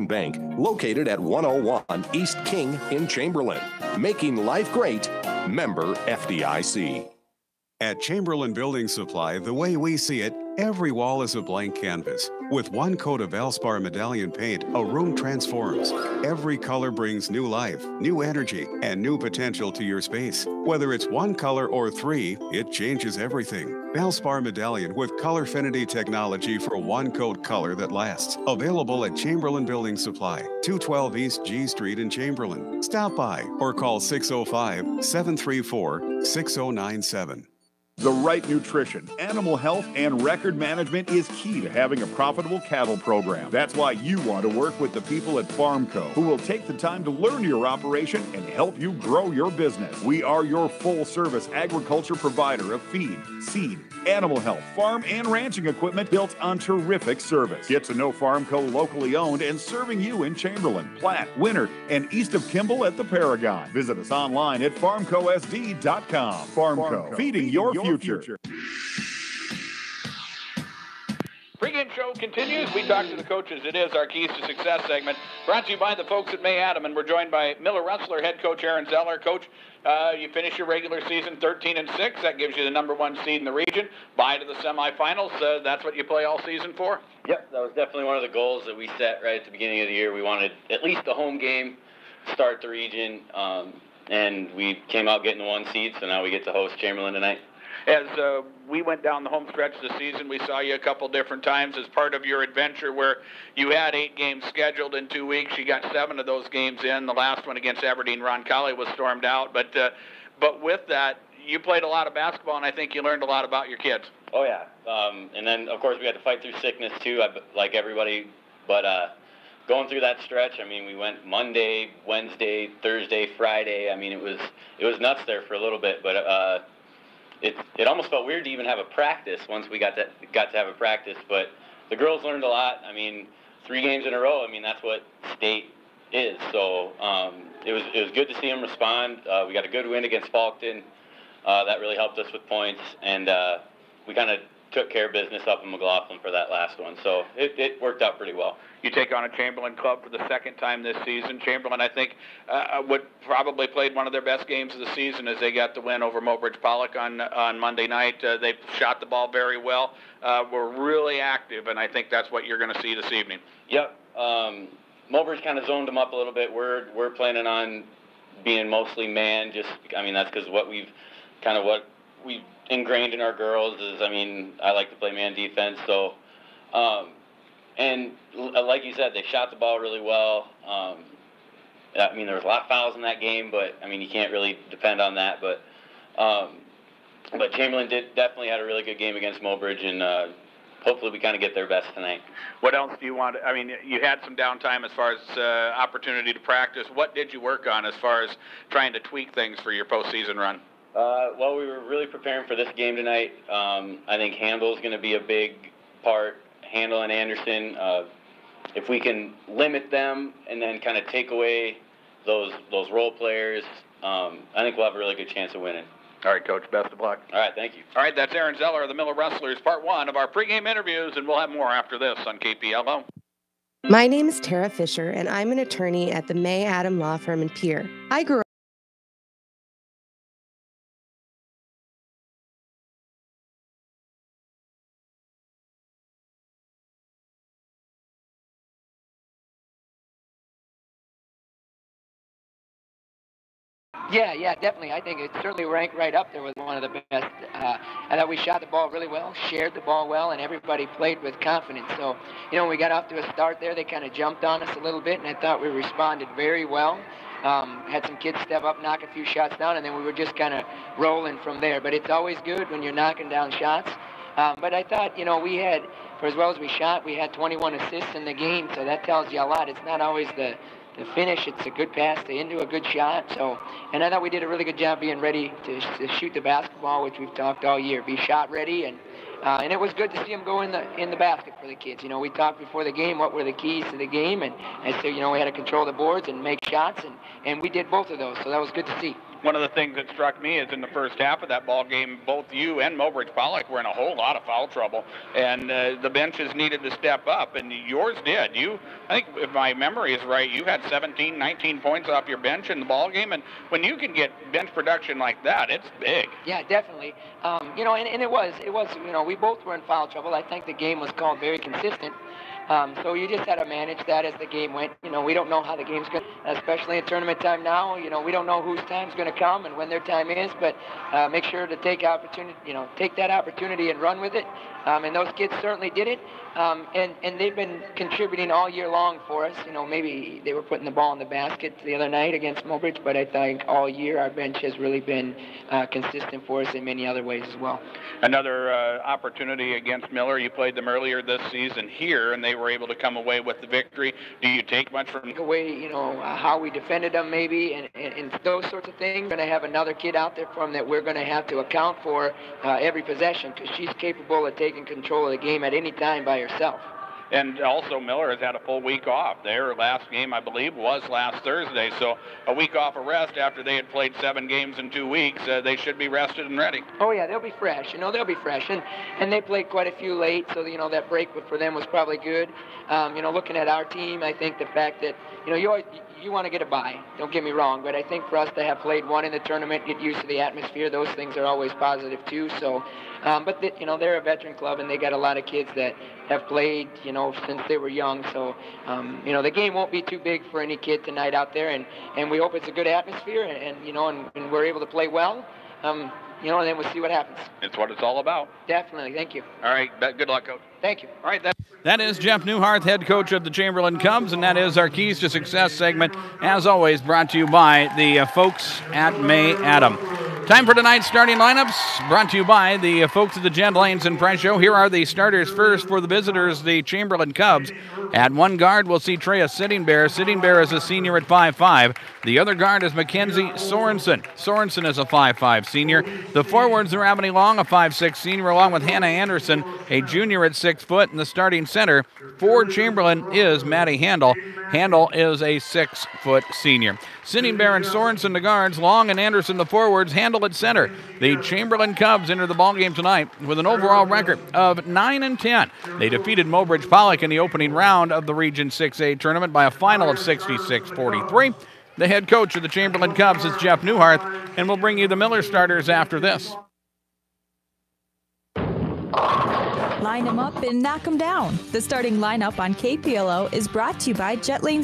Bank, located at 101 East King in Chamberlain. Making life great. Member FDIC. At Chamberlain Building Supply, the way we see it, every wall is a blank canvas. With one coat of Valspar Medallion paint, a room transforms. Every color brings new life, new energy, and new potential to your space. Whether it's one color or three, it changes everything. Valspar Medallion with Colorfinity technology for one coat color that lasts. Available at Chamberlain Building Supply, 212 East G Street in Chamberlain. Stop by or call 605-734-6097. The right nutrition, animal health, and record management is key to having a profitable cattle program. That's why you want to work with the people at Farmco, who will take the time to learn your operation and help you grow your business. We are your full-service agriculture provider of feed, seed, animal health, farm, and ranching equipment built on terrific service. Get to know Farmco, locally owned and serving you in Chamberlain, Platte, Winter, and east of Kimball at the Paragon. Visit us online at farmcosd.com. Farmco, feeding your future. Pre-game show continues. We talk to the coaches. It is our Keys to Success segment, brought to you by the folks at May Adam, and we're joined by Miller Wrestler head coach Aaron Zeller. Coach, you finish your regular season 13-6. That gives you the number one seed in the region. Bye to the semifinals. That's what you play all season for? Yep, that was definitely one of the goals that we set right at the beginning of the year. We wanted at least a home game, start the region, and we came out getting the one seed, so now we get to host Chamberlain tonight. As we went down the home stretch this season, we saw you a couple different times as part of your adventure where you had 8 games scheduled in 2 weeks. You got 7 of those games in. The last one against Aberdeen Roncalli was stormed out. But with that, you played a lot of basketball, and I think you learned a lot about your kids. Oh, yeah. And then, of course, we had to fight through sickness, too, like everybody. But going through that stretch, I mean, we went Monday, Wednesday, Thursday, Friday. I mean, it was nuts there for a little bit. But it almost felt weird to even have a practice once we got to have a practice. But the girls learned a lot. I mean, 3 games in a row. I mean, that's what state is. So it was good to see them respond. We got a good win against Falkton. That really helped us with points, and we kind of took care of business up in McLaughlin for that last one. So it worked out pretty well. You take on a Chamberlain club for the second time this season. Chamberlain, I think, would probably played one of their best games of the season as they got the win over Mobridge Pollock on Monday night. They shot the ball very well. Were really active, and I think that's what you're going to see this evening. Yep. Mobridge kind of zoned them up a little bit. We're planning on being mostly man. That's because what we've ingrained in our girls is, I like to play man defense. So, and like you said, they shot the ball really well. There was a lot of fouls in that game, but you can't really depend on that. But Chamberlain definitely had a really good game against Mobridge, and hopefully we kind of get their best tonight. What else do you want? You had some downtime as far as opportunity to practice. What did you work on as far as trying to tweak things for your postseason run? Well, we were really preparing for this game tonight. I think Handel is going to be a big part. Handel and Anderson. If we can limit them and then kind of take away those role players, I think we'll have a really good chance of winning. All right, Coach. Best of luck. All right, thank you. All right, that's Aaron Zeller of the Miller Wrestlers, part 1 of our pregame interviews, and we'll have more after this on KPLO. My name is Tara Fisher, and I'm an attorney at the May Adam Law Firm in Pierre. I grew up Yeah, definitely. I think it certainly ranked right up there with one of the best. I thought we shot the ball really well, shared the ball well, and everybody played with confidence. So, when we got off to a start there, they kind of jumped on us a little bit, and I thought we responded very well. Had some kids step up, knock a few shots down, and then we were just kind of rolling from there. But it's always good when you're knocking down shots. But I thought, we had, for as well as we shot, we had 21 assists in the game, so that tells you a lot. It's not always the finish, it's a good pass into a good shot. So, and I thought we did a really good job being ready to shoot the basketball, which we've talked all year. Be shot ready, and it was good to see them go in the basket for the kids. We talked before the game what were the keys to the game, and so we had to control the boards and make shots, and we did both of those. So that was good to see. one of the things that struck me is in the first half of that ball game, both you and Mobridge Pollock were in a whole lot of foul trouble, and the benches needed to step up, and yours did. I think if my memory is right, you had 17, 19 points off your bench in the ball game, and when you can get bench production like that, it's big. Yeah, definitely. And it was, we both were in foul trouble. I think the game was called very consistent. So you just had to manage that as the game went. We don't know how the game's going to, especially in tournament time now. We don't know whose time's going to come and when their time is, but make sure to take that opportunity and run with it. And those kids certainly did it. And they've been contributing all year long for us. Maybe they were putting the ball in the basket the other night against Mobridge, but I think all year our bench has really been consistent for us in many other ways as well. Another opportunity against Miller. You played them earlier this season here, and they were able to come away with the victory. Do you take much from away, how we defended them maybe, and those sorts of things? We're going to have another kid out there for them that we're going to have to account for every possession, because she's capable of taking control of the game at any time by herself. And also, Miller has had a full week off. Their last game, I believe, was last Thursday. So a week off of rest after they had played 7 games in 2 weeks. They should be rested and ready. Oh, yeah, they'll be fresh. They'll be fresh. And they played quite a few late, so, that break for them was probably good. Looking at our team, I think the fact that, you want to get a bye. Don't get me wrong, but I think for us to have played one in the tournament, get used to the atmosphere, those things are always positive too. So, but they're a veteran club, and they got a lot of kids that have played, since they were young. So, the game won't be too big for any kid tonight out there, and we hope it's a good atmosphere, and we're able to play well. And then we'll see what happens. It's what it's all about. Definitely. Thank you. All right. Good luck, Coach. Thank you. All right. That is Jeff Newhart, head coach of the Chamberlain Cubs, and that is our Keys to Success segment, as always, brought to you by the folks at May Adam. Time for tonight's starting lineups, brought to you by the folks at the Jed Lanes and Price Show. Here are the starters first for the visitors, the Chamberlain Cubs. At one guard, we'll see Treya Sitting Bear. Sitting Bear is a senior at 5'5". The other guard is Mackenzie Sorensen. Sorensen is a 5'5" senior. The forwards are Ebony Long, a 5'6" senior, along with Hannah Anderson, a junior at 6 foot. And the starting center for Chamberlain is Maddie Handel. Handel is a 6 foot senior. Sitting Bear and Sorensen the guards, Long and Anderson the forwards, Handel at center. The Chamberlain Cubs enter the ballgame tonight with an overall record of 9-10. They defeated Mobridge Pollock in the opening round of the Region 6A tournament by a final of 66-43. The head coach of the Chamberlain Cubs is Jeff Newhart, and we'll bring you the Miller starters after this. Line them up and knock them down. The starting lineup on KPLO is brought to you by Jet Lanes